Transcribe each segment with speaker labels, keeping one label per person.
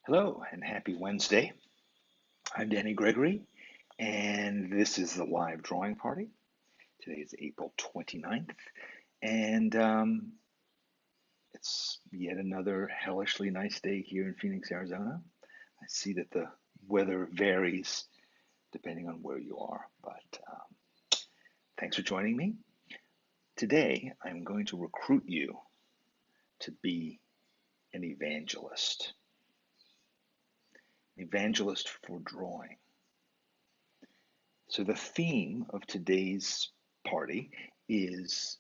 Speaker 1: Hello and happy Wednesday. I'm Danny Gregory, and this is the live drawing party. Today is April 29th, and it's yet another hellishly nice day here in Phoenix, Arizona. I see that the weather varies depending on where you are, but thanks for joining me. Today, I'm going to recruit you to be an evangelist for drawing. So the theme of today's party is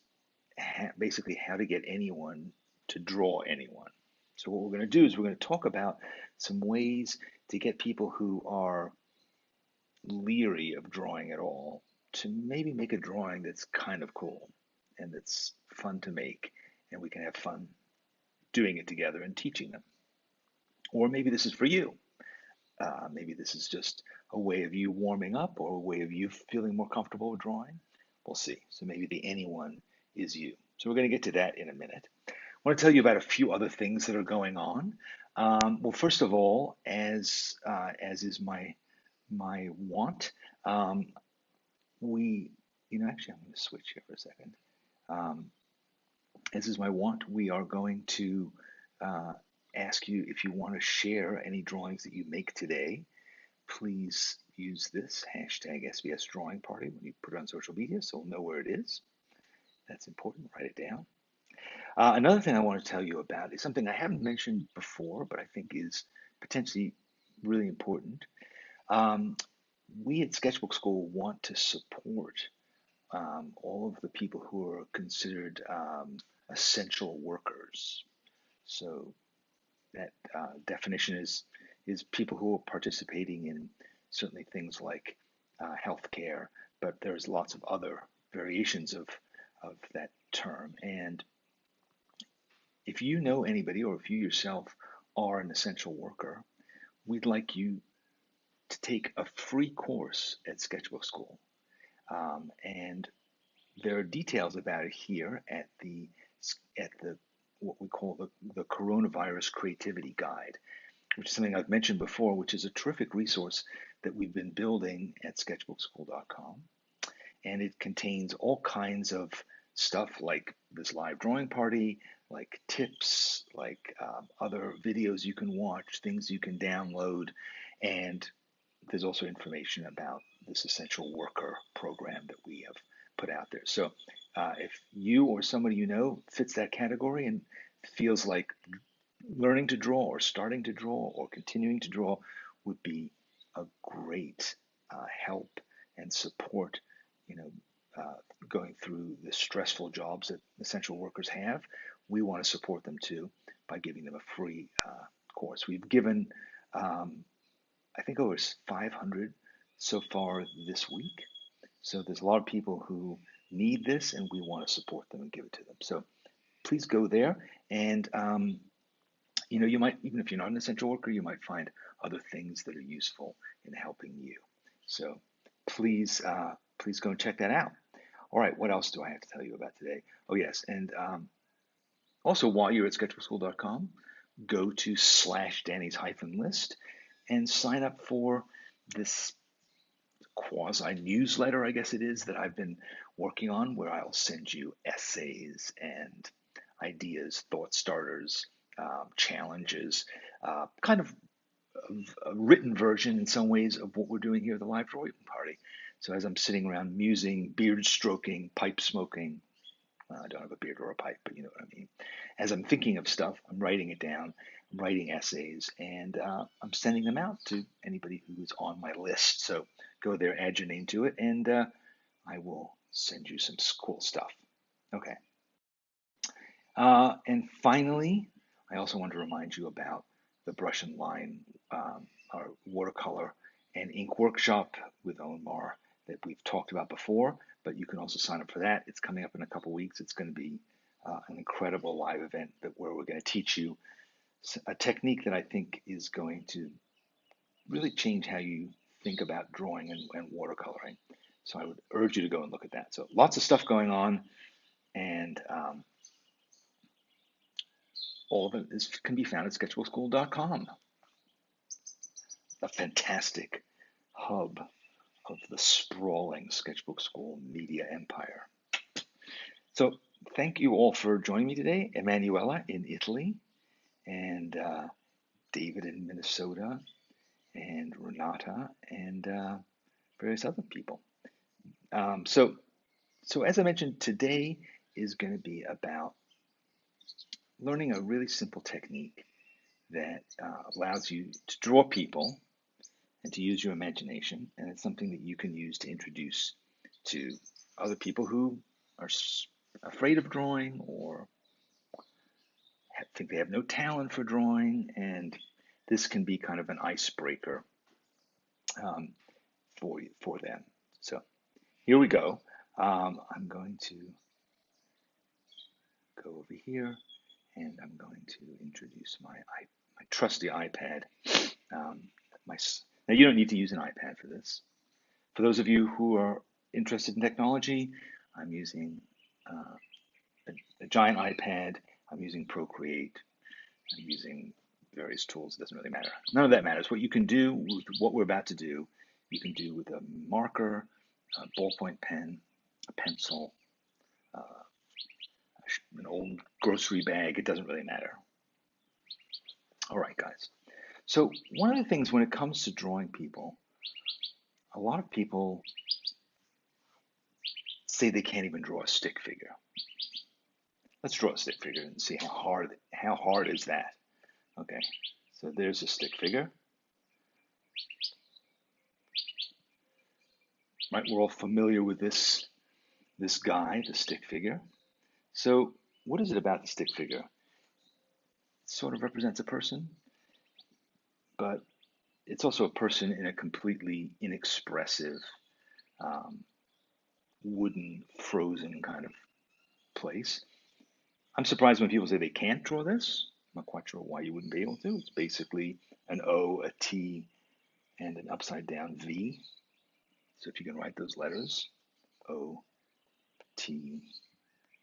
Speaker 1: basically how to get anyone to draw anyone. So what we're going to do is we're going to talk about some ways to get people who are leery of drawing at all to maybe make a drawing that's kind of cool and that's fun to make, and we can have fun doing it together and teaching them. Or maybe this is for you. Maybe this is just a way of you warming up or a way of you feeling more comfortable with drawing. We'll see. So maybe the anyone is you. So we're going to get to that in a minute. I want to tell you about a few other things that are going on. Well, first of all, as is my want, um, actually, I'm going to switch here for a second. Um, as is my want, we are going to uh, ask you if you want to share any drawings that you make today. Please use this hashtag SBS Drawing Party when you put it on social media so we'll know where it is. That's important. Write it down. Another thing I want to tell you about is something I haven't mentioned before, but I think is potentially really important. Um, we at Sketchbook School want to support all of the people who are considered essential workers. So that definition is people who are participating in certainly things like healthcare, but there's lots of other variations of that term. And if you know anybody or if you yourself are an essential worker, we'd like you to take a free course at Sketchbook School. And there are details about it here at the what we call the Coronavirus Creativity Guide, which is something I've mentioned before, which is a terrific resource that we've been building at sketchbookschool.com. And it contains all kinds of stuff like this live drawing party, like tips, like other videos you can watch, things you can download, and there's also information about this essential worker program that we have put out there. So if you or somebody you know fits that category and feels like learning to draw or starting to draw or continuing to draw would be a great help and support, you know, going through the stressful jobs that essential workers have. We want to support them too by giving them a free course. We've given, I think, over 500 so far this week. So there's a lot of people who need this, and we want to support them and give it to them. So please go there, and you might, even if you're not an essential worker, you might find other things that are useful in helping you. So please go and check that out. All right, what else do I have to tell you about today? Oh yes, and also while you're at sketchbookschool.com, go to /Danny's hyphen list and sign up for this quasi newsletter, I guess it is, that I've been working on, where I'll send you essays and ideas, thought starters, challenges, kind of a written version in some ways of what we're doing here at the live drawing party. So as I'm sitting around musing, beard stroking, pipe smoking, I don't have a beard or a pipe, but you know what I mean. As I'm thinking of stuff, I'm writing it down. I'm writing essays, and I'm sending them out to anybody who is on my list. So go there, add your name to it, and I will send you some cool stuff. Okay. And finally, I also want to remind you about the brush and line, our watercolor and ink workshop with Omar that we've talked about before, but you can also sign up for that. It's coming up in a couple weeks. It's going to be an incredible live event where we're going to teach you a technique that I think is going to really change how you think about drawing and watercoloring. So I would urge you to go and look at that. So lots of stuff going on, and all of it can be found at sketchbookschool.com. a fantastic hub of the sprawling Sketchbook School media empire. So thank you all for joining me today. Emanuela in Italy, and David in Minnesota, and Renata, and various other people. So as I mentioned, today is going to be about learning a really simple technique that allows you to draw people and to use your imagination. And it's something that you can use to introduce to other people who are afraid of drawing or think they have no talent for drawing. And this can be kind of an icebreaker um, for them. So here we go. I'm going to go over here and I'm going to introduce my trusty iPad. Um, now you don't need to use an iPad for this. For those of you who are interested in technology, I'm using a giant iPad. I'm using Procreate. I'm using various tools. It doesn't really matter. None of that matters. What you can do with what we're about to do, you can do with a marker, a ballpoint pen, a pencil, uh, an old grocery bag. It doesn't really matter. All right, guys. So one of the things when it comes to drawing people, a lot of people say they can't even draw a stick figure. Let's draw a stick figure and see how hard is that. Okay, so there's a stick figure. Right, we're all familiar with this guy, the stick figure. So what is it about the stick figure? It sort of represents a person, but it's also a person in a completely inexpressive, um, wooden, frozen kind of place. I'm surprised when people say they can't draw this. I'm not quite sure why you wouldn't be able to. It's basically an O, a T, and an upside down V. So if you can write those letters, O, T,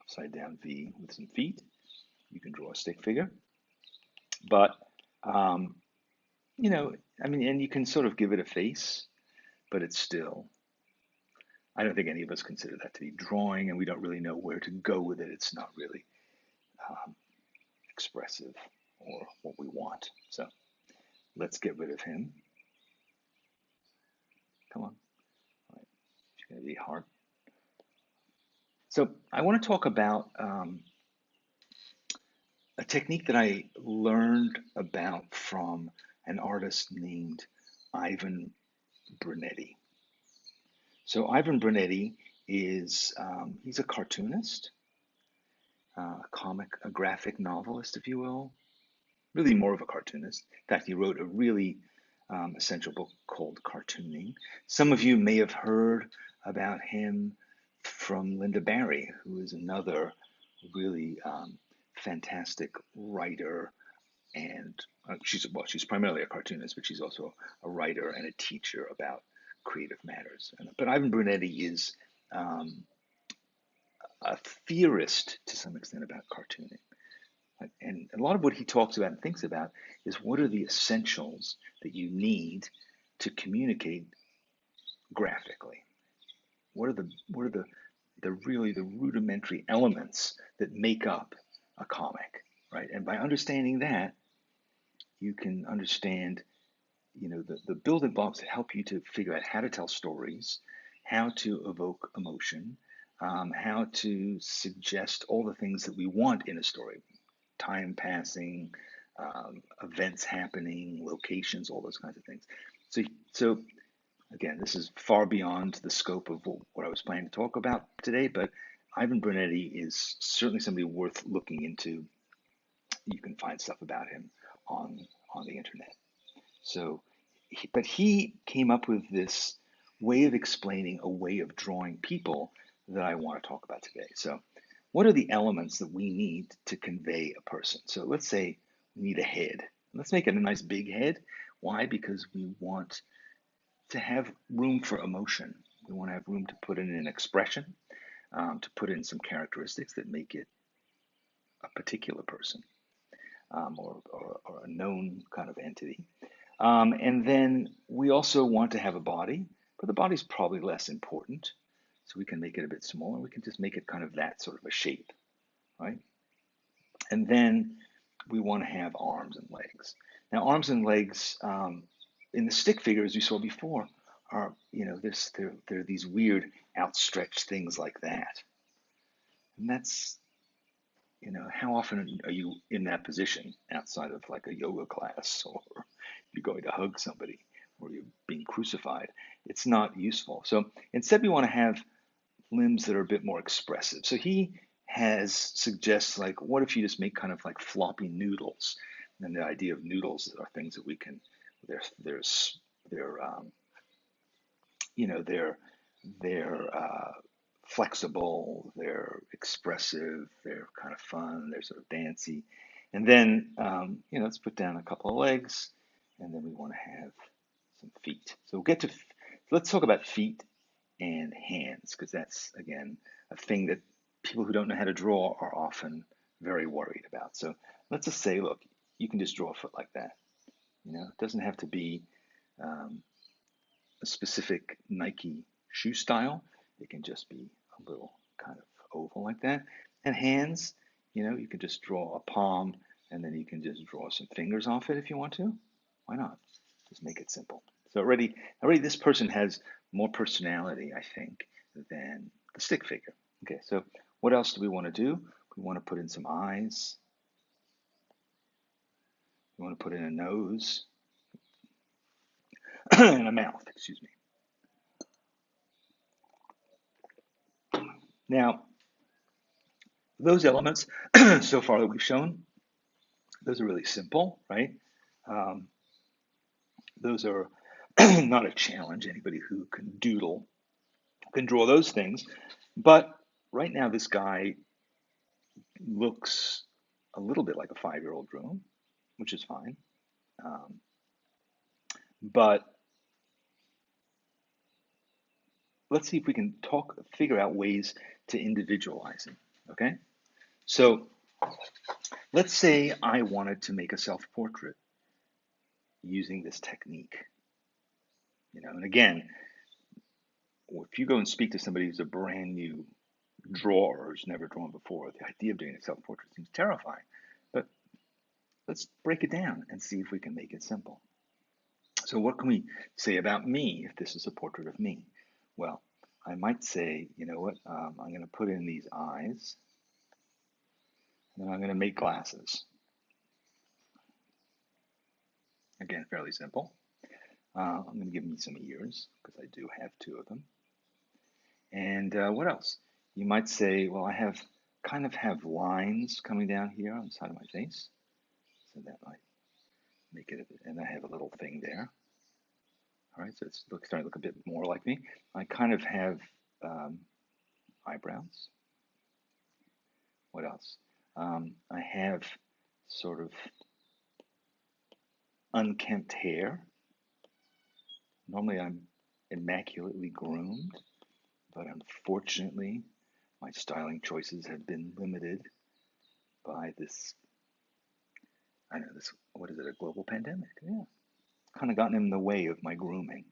Speaker 1: upside down V with some feet, you can draw a stick figure. But, um, I mean, and you can sort of give it a face, but it's still, I don't think any of us consider that to be drawing, and we don't really know where to go with it. It's not really um, expressive or what we want. So let's get rid of him. Come on. All right. It's going to be hard. So I want to talk about a technique that I learned about from an artist named Ivan Brunetti. So Ivan Brunetti is he's a cartoonist, a graphic novelist, if you will. Really more of a cartoonist. In fact, he wrote a really essential book called Cartooning. Some of you may have heard about him from Linda Barry, who is another really fantastic writer, and she's primarily a cartoonist, but she's also a writer and a teacher about creative matters. But Ivan Brunetti is a theorist to some extent about cartooning. And a lot of what he talks about and thinks about is what are the essentials that you need to communicate graphically? What are the really the rudimentary elements that make up a comic, right? And by understanding that, you can understand, the building blocks that help you to figure out how to tell stories, how to evoke emotion, how to suggest all the things that we want in a story, time passing, events happening, locations, all those kinds of things. So again, this is far beyond the scope of what I was planning to talk about today, but Ivan Brunetti is certainly somebody worth looking into. You can find stuff about him on the internet. So, but he came up with this way of explaining a way of drawing people that I want to talk about today. So, what are the elements that we need to convey a person? So, let's say we need a head. Let's make it a nice big head. Why? Because we want to have room for emotion. We want to have room to put in an expression, to put in some characteristics that make it a particular person, or a known kind of entity. And then We also want to have a body, but the body's probably less important. So we can make it a bit smaller. We can just make it kind of that sort of a shape, right? And then we want to have arms and legs. Now, arms and legs in the stick figure, as we saw before, are, there are these weird outstretched things like that. And that's, how often are you in that position outside of like a yoga class or you're going to hug somebody or you're being crucified? It's not useful. So instead, we want to have limbs that are a bit more expressive. So he suggests like, what if you just make kind of like floppy noodles? And the idea of noodles are things that we can, they're they're flexible, they're expressive, they're kind of fun, they're sort of dancy. And then, let's put down a couple of legs, and then we want to have some feet. So let's talk about feet and hands, because that's, again, a thing that people who don't know how to draw are often very worried about. So let's just say, look, you can just draw a foot like that. It doesn't have to be um, a specific Nike shoe style. It can just be a little kind of oval like that. And hands, you can just draw a palm and then you can just draw some fingers off it if you want to. Why not? Just make it simple. So already this person has more personality, I think, than the stick figure. Okay, so what else do we want to do? We want to put in some eyes. We want to put in a nose and a mouth, excuse me. Now, those elements so far that we've shown, those are really simple, right? Um, those are not a challenge. Anybody who can doodle can draw those things. But right now, this guy looks a little bit like a 5-year-old drew him, which is fine. Um, but let's see if we can figure out ways to individualize him. Okay? So let's say I wanted to make a self-portrait using this technique. And again, if you go and speak to somebody who's a brand new drawer who's never drawn before, the idea of doing a self-portrait seems terrifying. But let's break it down and see if we can make it simple. So what can we say about me if this is a portrait of me? Well, I might say, you know what, I'm going to put in these eyes, and then I'm going to make glasses. Again, fairly simple. I'm going to give me some ears, because I do have 2 of them. And what else? You might say, well, I kind of have lines coming down here on the side of my face. So that might make it, and I have a little thing there. All right, so it's starting to look a bit more like me. I kind of have eyebrows. What else? I have sort of unkempt hair. Normally I'm immaculately groomed, but unfortunately my styling choices have been limited by this, what is it, a global pandemic? Yeah, kind of gotten in the way of my grooming.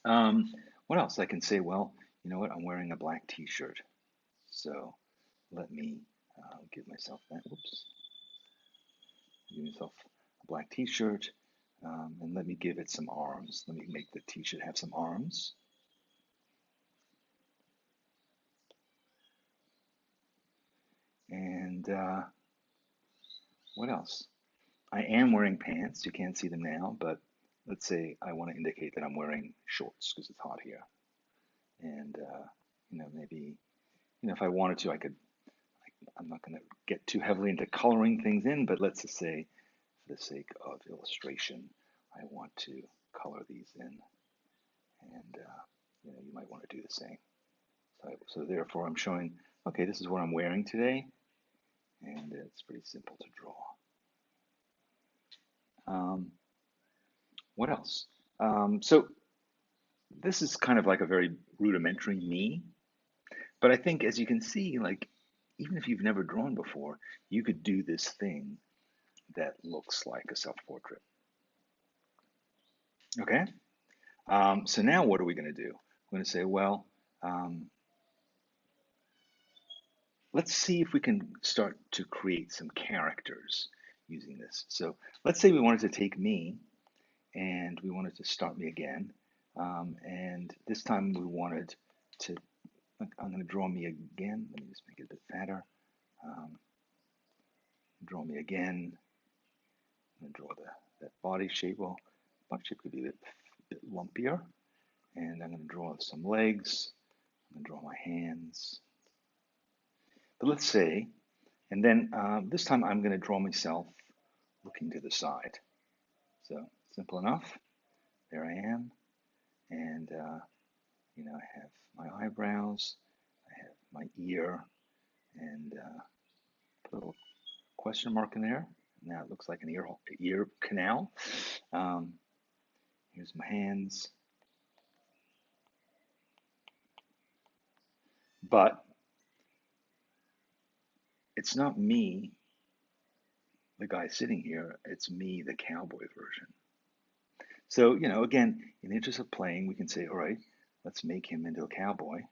Speaker 1: What else? I can say, well, you know what, I'm wearing a black t-shirt. So let me give myself that, give myself a black t-shirt, and let me give it some arms. Let me make the t-shirt have some arms. And what else? I am wearing pants. You can't see them now, but let's say I want to indicate that I'm wearing shorts because it's hot here. And, maybe, if I wanted to, I'm not going to get too heavily into coloring things in, but let's just say, for the sake of illustration, I want to color these in. And, you might want to do the same. So therefore, I'm showing, okay, this is what I'm wearing today. And it's pretty simple to draw. What else? So this is kind of like a very rudimentary me, but I think as you can see, like even if you've never drawn before, you could do this thing that looks like a self-portrait. Okay. So now what are we going to do? We're going to say, well, um, let's see if we can start to create some characters using this. So let's say we wanted to take me and we wanted to start me again. And this time we wanted to, I'm going to draw me again. Let me just make it a bit fatter. Um, Draw me again. I'm going to draw that body shape. Well, body shape could be a bit lumpier. And I'm going to draw some legs. I'm going to draw my hands. But let's say, and then this time I'm going to draw myself looking to the side. So simple enough. There I am. And, I have my eyebrows. I have my ear. And put a little question mark in there. Now it looks like an ear canal. Um, Here's my hands. But it's not me, the guy sitting here. It's me, the cowboy version. So, again, in the interest of playing, we can say, all right, let's make him into a cowboy.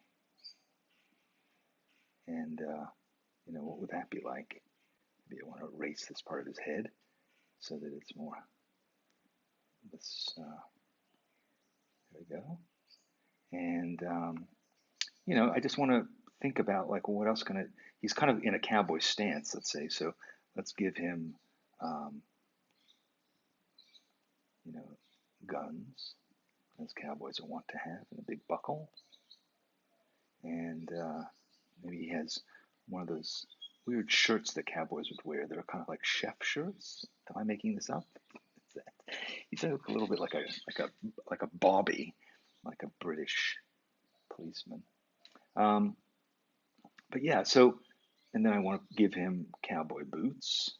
Speaker 1: And, what would that be like? Maybe I want to erase this part of his head so that it's more, there we go. And, I just want to think about like, well, what else can he's kind of in a cowboy stance, let's say. So let's give him, um, you know, guns, as cowboys are wont to have, and a big buckle. And maybe he has one of those weird shirts that cowboys would wear that are kind of like chef shirts. Am I making this up? He's a little bit like a bobby, like a British policeman. Um, but yeah, so and then I want to give him cowboy boots.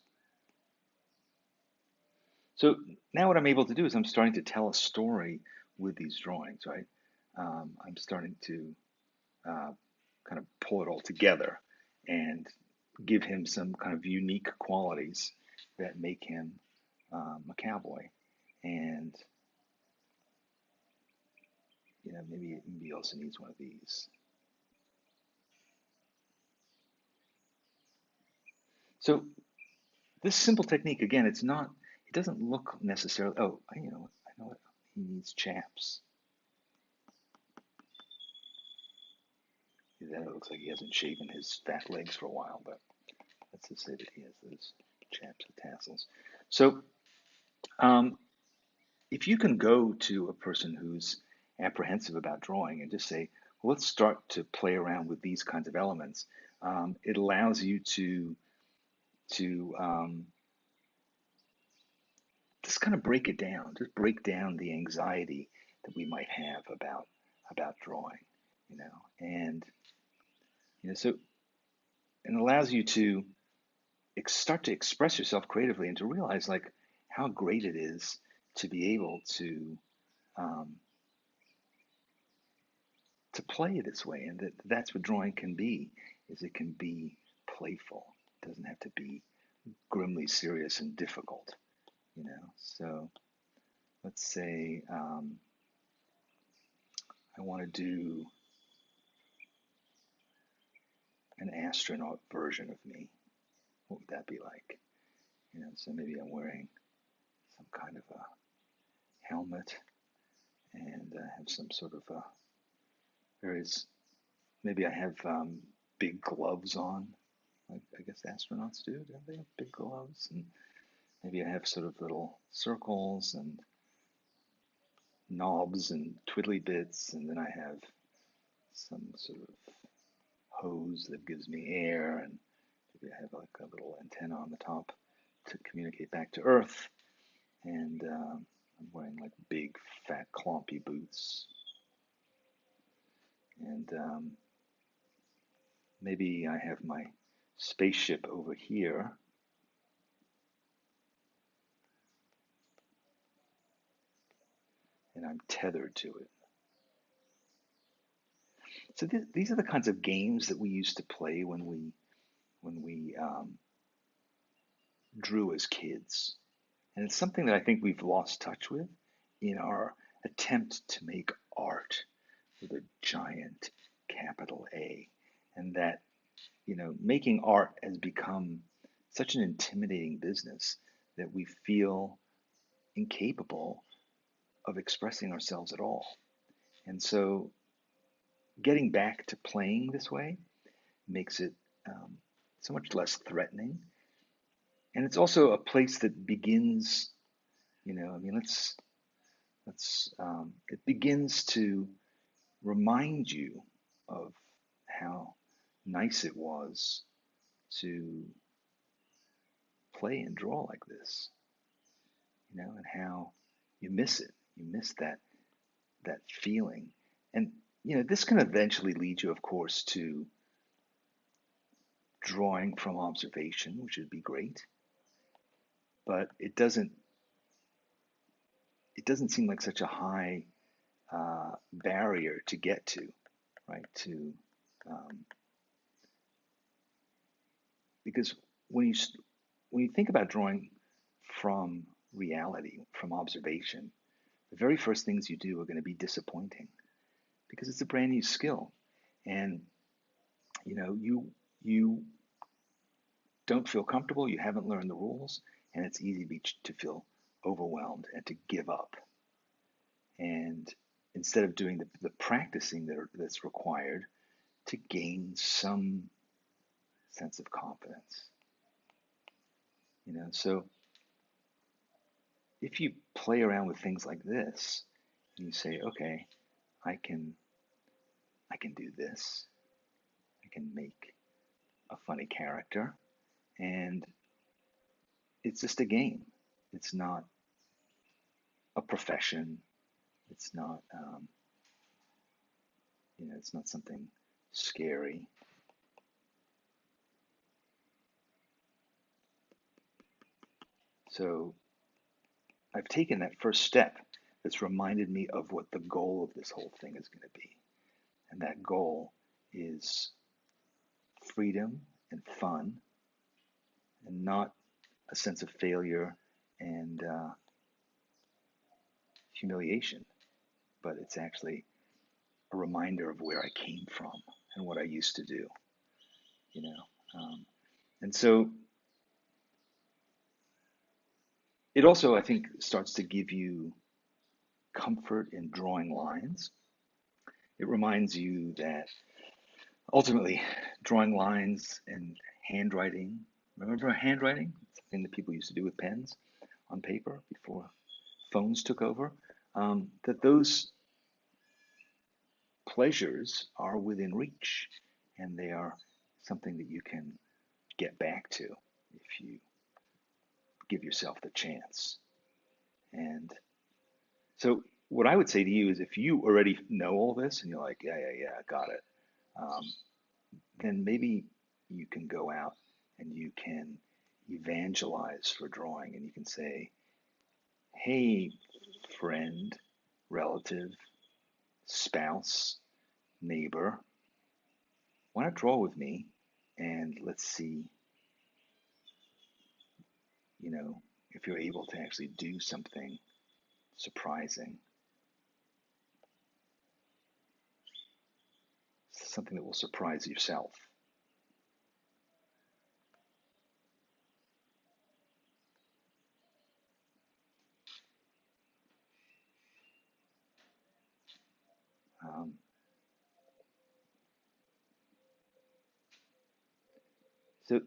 Speaker 1: So now what I'm able to do is I'm starting to tell a story with these drawings, right? I'm starting to uh, kind of pull it all together and give him some kind of unique qualities that make him a cowboy. And maybe he also needs one of these. So this simple technique, again, it doesn't look necessarily. Oh, I know what he needs chaps. Then it looks like he hasn't shaven his fat legs for a while, but let's just say that he has those chaps and tassels. So um, if you can go to a person who's apprehensive about drawing and just say, well, let's start to play around with these kinds of elements, it allows you to just kind of break it down, just break down the anxiety that we might have about drawing, and so it allows you to start to express yourself creatively and to realize like how great it is to be able um, to play this way, and that's what drawing can be, is it can be playful. It doesn't have to be grimly serious and difficult. So let's say I want to do an astronaut version of me. What would that be like? So maybe I'm wearing some kind of a helmet and have some sort of various. Maybe I have big gloves on, like I guess astronauts do. Don't they have big gloves? And maybe I have sort of little circles and knobs and twiddly bits, and then I have some sort of hose that gives me air, and maybe I have like a little antenna on the top to communicate back to Earth, and I'm wearing like big, fat, clumpy boots, and maybe I have my spaceship over here, and I'm tethered to it. So these are the kinds of games that we used to play when we drew as kids, and it's something that I think we've lost touch with, in our attempt to make art with a giant capital A, and that making art has become such an intimidating business that we feel incapable of expressing ourselves at all. And so getting back to playing this way makes it so much less threatening. And it's also a place that begins, it begins to remind you of how nice it was to play and draw like this, and how you miss it. You miss that feeling. And this can eventually lead you, of course, to drawing from observation, which would be great, but it doesn't seem like such a high barrier to get to, right? Um, because when you think about drawing from reality, from observation, the very first things you do are going to be disappointing because it's a brand new skill, and you don't feel comfortable, you haven't learned the rules, and it's easy to feel overwhelmed and to give up. And instead of doing the practicing that's required to gain some sense of confidence, so if you play around with things like this, and you say, okay, I can do this, I can make a funny character, and it's just a game. It's not a profession. It's not, it's not something scary. So I've taken that first step that's reminded me of what the goal of this whole thing is going to be. And that goal is freedom and fun, and not a sense of failure and humiliation, but it's actually a reminder of where I came from and what I used to do, you know. And so it also, I think, starts to give you comfort in drawing lines. It reminds you that ultimately drawing lines and handwriting, remember handwriting? It's a thing that people used to do with pens on paper before phones took over. That those pleasures are within reach, and they are something that you can get back to if you give yourself the chance. And so, what I would say to you is if you already know all this and you're like, yeah, yeah, yeah, I got it, um, then maybe you can go out and you can evangelize for drawing and you can say, hey, friend, relative, spouse, neighbor, why not draw with me and let's see, if you're able to actually do something surprising, something that will surprise yourself. Um, so,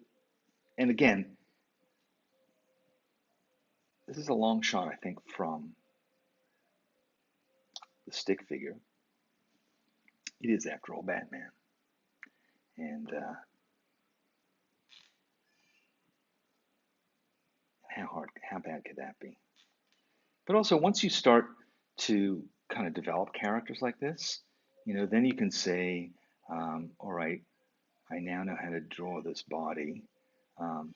Speaker 1: and again, this is a long shot, I think, from the stick figure. It is, after all, Batman. And how bad could that be? But also, once you start to kind of develop characters like this, then you can say, all right, I now know how to draw this body.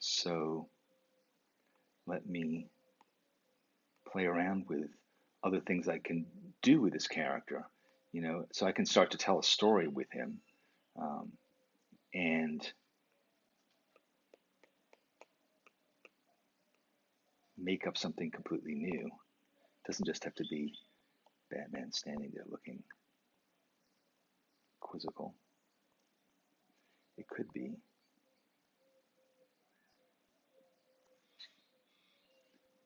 Speaker 1: So let me play around with other things I can do with this character, so I can start to tell a story with him, and make up something completely new. Doesn't just have to be Batman standing there looking quizzical. It could be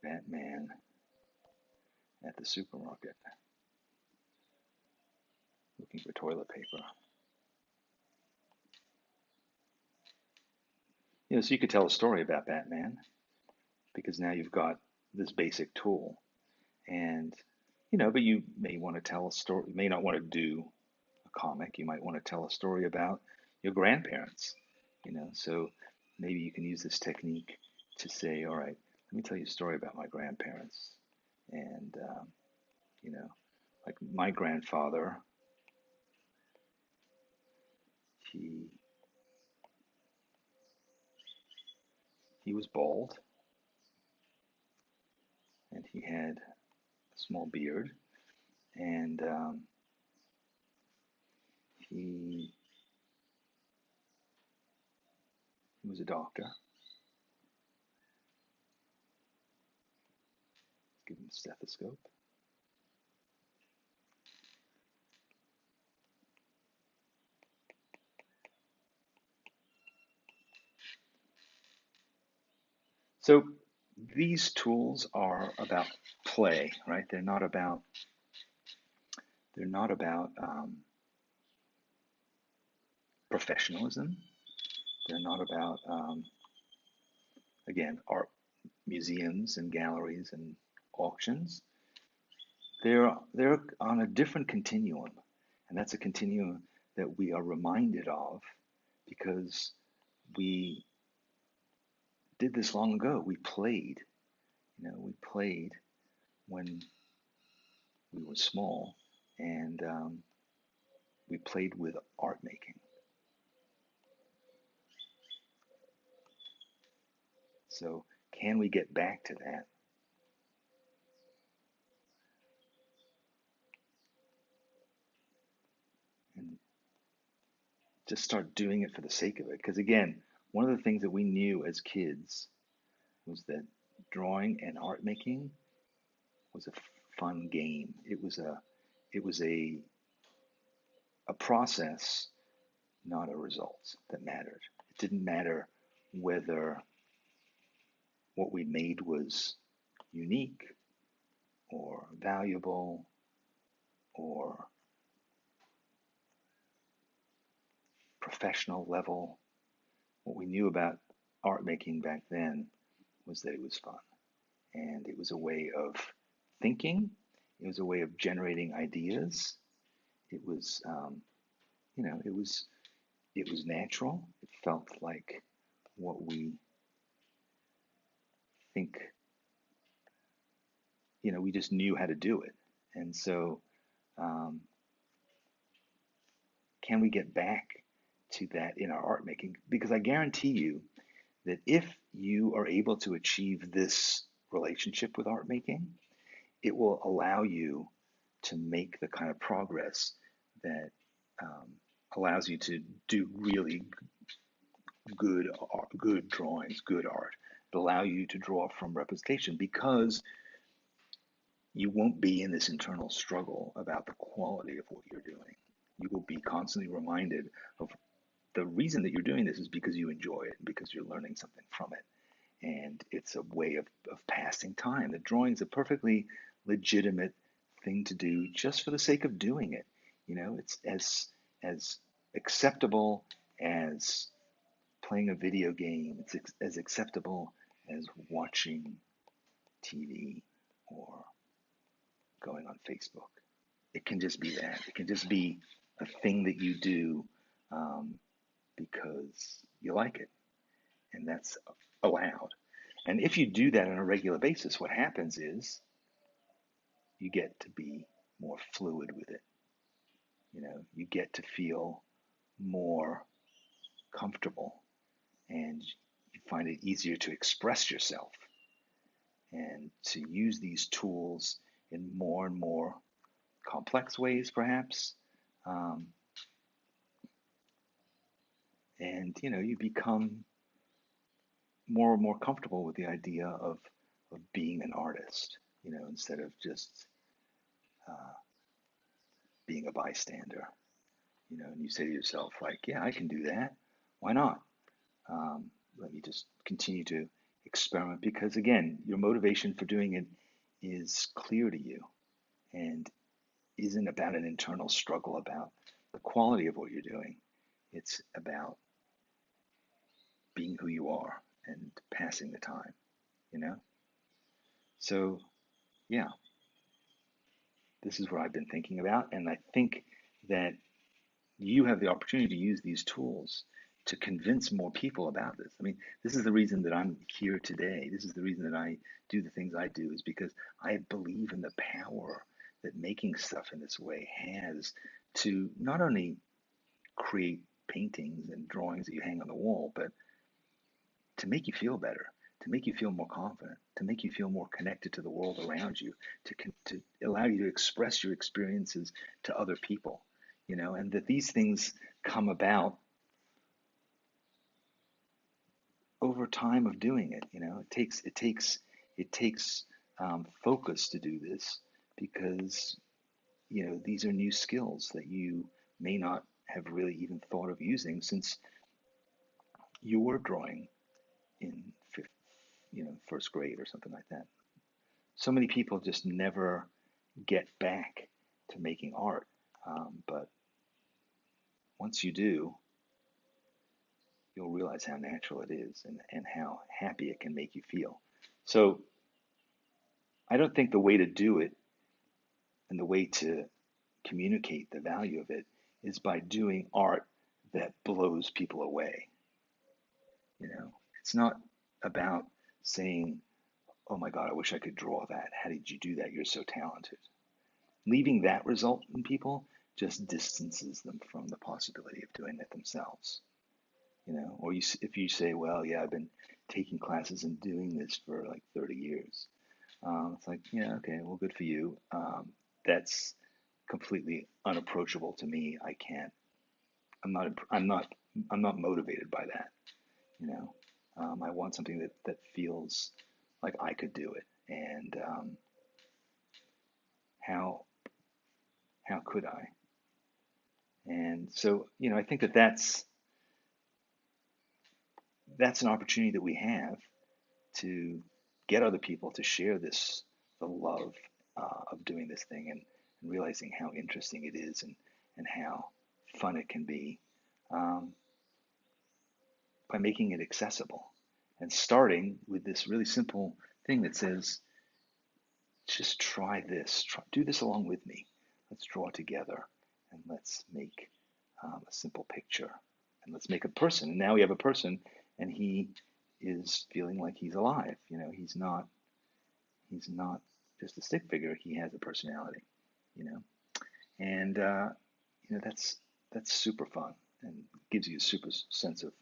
Speaker 1: Batman at the supermarket looking for toilet paper. So you could tell a story about Batman because now you've got this basic tool. And, but you may want to tell a story, you may not want to do a comic. You might want to tell a story about your grandparents, so maybe you can use this technique to say, all right, let me tell you a story about my grandparents. And, you know, like my grandfather, he he was bald and he had a small beard and he he was a doctor. Give him a stethoscope. So these tools are about play, right? They're not about professionalism. They're not about again art museums and galleries and auctions. They're on a different continuum, and that's a continuum that we are reminded of because we did this long ago. We played, we played when we were small, and we played with art making. So can we get back to that? And just start doing it for the sake of it. Because again, one of the things that we knew as kids was that drawing and art making was a fun game. It was a process, not a result that mattered. It didn't matter whether what we made was unique or valuable or professional level. What we knew about art making back then was that it was fun and it was a way of thinking. It was a way of generating ideas. It was, it was natural. It felt like what we think, we just knew how to do it. And so, um, can we get back to that in our art making? Because I guarantee you that if you are able to achieve this relationship with art making, it will allow you to make the kind of progress that um, allows you to do really good art, good drawings, good art. It allow you to draw from representation because you won't be in this internal struggle about the quality of what you're doing. You will be constantly reminded of the reason that you're doing this is because you enjoy it, because you're learning something from it. And it's a way of passing time. The drawing is a perfectly legitimate thing to do just for the sake of doing it. It's as acceptable as playing a video game. It's as acceptable as watching TV or going on Facebook. It can just be that. It can just be a thing that you do um, because you like it, and that's allowed. And if you do that on a regular basis, what happens is you get to be more fluid with it. You get to feel more comfortable and you find it easier to express yourself and to use these tools in more and more complex ways, perhaps. Um, and you become more and more comfortable with the idea of being an artist. instead of just uh, being a bystander, and you say to yourself, like, yeah, I can do that. Why not? Let me just continue to experiment because, again, your motivation for doing it is clear to you and isn't about an internal struggle about the quality of what you're doing. It's about being who you are and passing the time, you know? So, yeah, this is what I've been thinking about. And I think that you have the opportunity to use these tools to convince more people about this. I mean, this is the reason that I'm here today. This is the reason that I do the things I do, is because I believe in the power that making stuff in this way has to not only create paintings and drawings that you hang on the wall, but to make you feel better, to make you feel more confident, to make you feel more connected to the world around you, to allow you to express your experiences to other people, and that these things come about over time of doing it. It takes focus to do this because these are new skills that you may not have really even thought of using since you were drawing in fifth, first grade or something like that. So many people just never get back to making art, but once you do, you'll realize how natural it is and how happy it can make you feel. So I don't think the way to do it and the way to communicate the value of it is by doing art that blows people away. It's not about saying, "Oh my God, I wish I could draw that. How did you do that? You're so talented." Leaving that result in people just distances them from the possibility of doing it themselves. Or if you say, "Well, yeah, I've been taking classes and doing this for like 30 years." It's like, yeah, okay, well, good for you. That's completely unapproachable to me. I can't. I'm not. I'm not. I'm not motivated by that. You know, I want something that feels like I could do it. And how could I? And so, I think that's an opportunity that we have to get other people to share the love of doing this thing, and realizing how interesting it is, and how fun it can be, um, by making it accessible and starting with this really simple thing that says, just try this, do this along with me. Let's draw together and let's make a simple picture, and let's make a person. And now we have a person, and he is feeling like he's alive. He's not just a stick figure. He has a personality, you know, and that's super fun and gives you a super sense of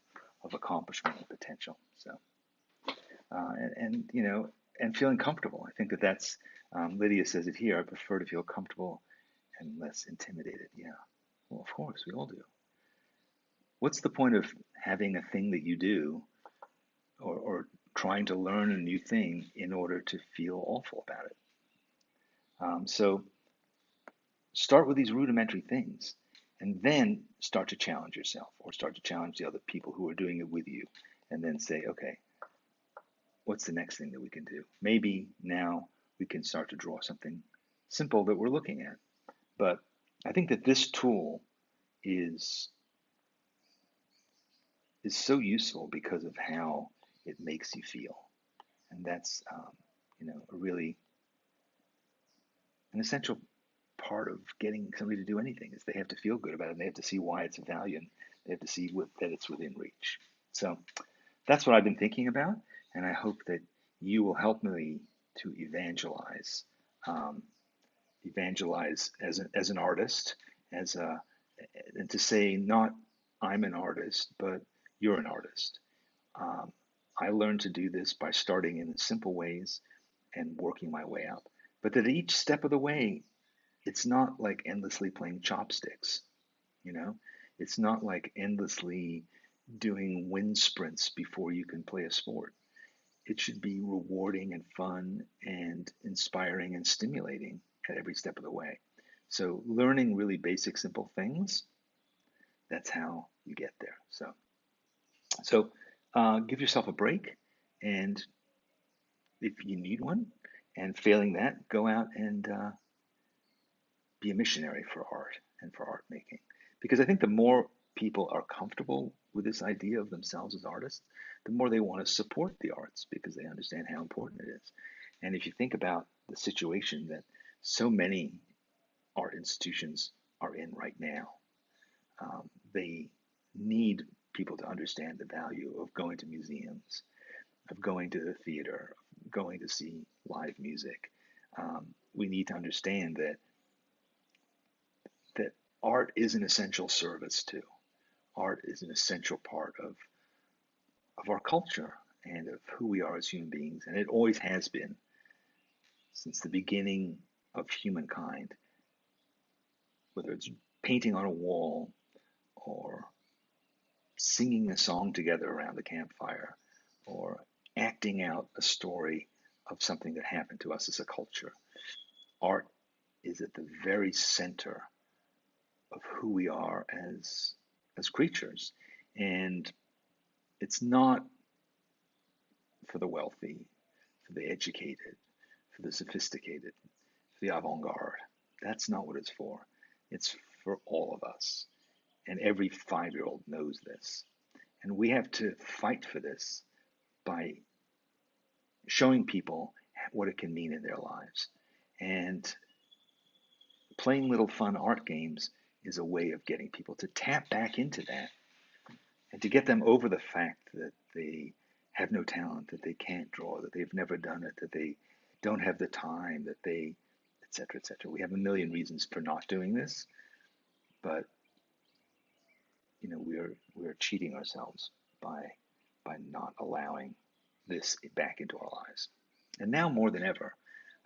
Speaker 1: accomplishment and potential. So and feeling comfortable. I think that's Lydia says it here. I prefer to feel comfortable and less intimidated. Yeah, well, of course we all do. What's the point of having a thing that you do, or trying to learn a new thing in order to feel awful about it? So start with these rudimentary things, and then start to challenge yourself, or start to challenge the other people who are doing it with you, and then say, okay, what's the next thing that we can do? Maybe now we can start to draw something simple that we're looking at. But I think that this tool is so useful because of how it makes you feel, and that's a really an essential part of getting somebody to do anything is they have to feel good about it, and they have to see why it's a value, and they have to see that it's within reach. So that's what I've been thinking about, and I hope that you will help me to um, evangelize as an artist, as a and to say, not I'm an artist, but you're an artist. Um, I learned to do this by starting in simple ways and working my way up. But that each step of the way, it's not like endlessly playing chopsticks, you know? It's not like endlessly doing wind sprints before you can play a sport. it should be rewarding and fun and inspiring and stimulating at every step of the way. So learning really basic, simple things, that's how you get there. So give yourself a break, and if you need one, and failing that, go out and be a missionary for art and for art making. Because I think the more people are comfortable with this idea of themselves as artists, the more they want to support the arts because they understand how important it is. And if you think about the situation that so many art institutions are in right now, they need people to understand the value of going to museums, of going to the theater, going to see live music. We need to understand that art is an essential service too. Art is an essential part of our culture and of who we are as human beings, and it always has been since the beginning of humankind, whether it's painting on a wall or singing a song together around the campfire or acting out a story of something that happened to us as a culture. Art is at the very center of who we are as creatures. And it's not for the wealthy, for the educated, for the sophisticated, for the avant-garde. That's not what it's for. It's for all of us. And every 5-year-old knows this. And we have to fight for this by showing people what it can mean in their lives. And playing little fun art games is a way of getting people to tap back into that and to get them over the fact that they have no talent, that they can't draw, that they've never done it, that they don't have the time, that they, et cetera, et cetera. We have a million reasons for not doing this, but we're cheating ourselves by not allowing this back into our lives. And now more than ever,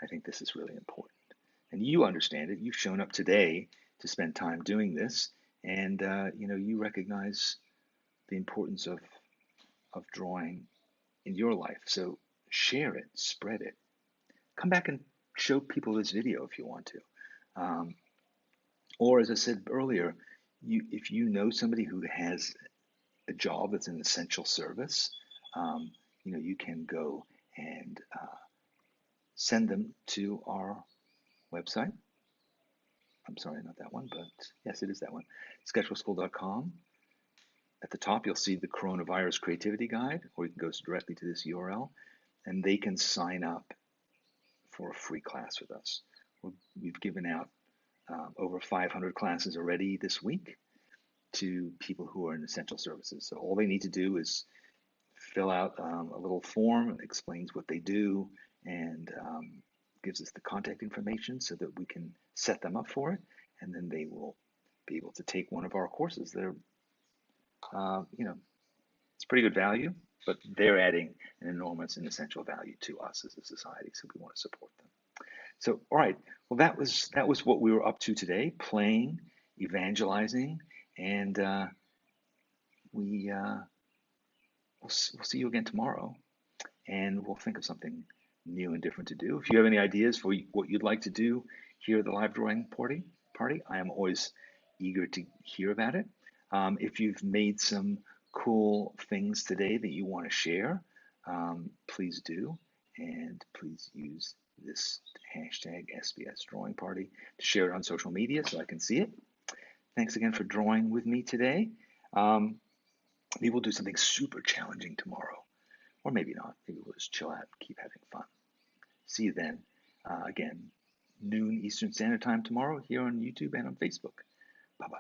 Speaker 1: I think this is really important. And you understand it. You've shown up today to spend time doing this, and you recognize the importance of drawing in your life. So share it, spread it. Come back and show people this video if you want to. Or as I said earlier, if you know somebody who has a job that's an essential service, you can go and send them to our website. I'm sorry, not that one, but yes, it is that one, sketchbookschool.com. At the top, you'll see the Coronavirus Creativity Guide, or you can go directly to this URL, and they can sign up for a free class with us. We've given out over 500 classes already this week to people who are in essential services. So all they need to do is fill out a little form that explains what they do and gives us the contact information so that we can set them up for it, and then they will be able to take one of our courses. They're, it's pretty good value, but they're adding an enormous and essential value to us as a society, so we want to support them. So, all right, well, that was what we were up to today: playing, evangelizing, and we'll see you again tomorrow, and we'll think of something new and different to do. If you have any ideas for what you'd like to do here at the live drawing party, I am always eager to hear about it. If you've made some cool things today that you want to share, please do, and please use this hashtag SBS Drawing Party to share it on social media so I can see it. Thanks again for drawing with me today. Maybe we'll do something super challenging tomorrow, or maybe not. Maybe we'll just chill out and keep having fun. See you then. Again, noon Eastern Standard Time tomorrow here on YouTube and on Facebook. Bye-bye.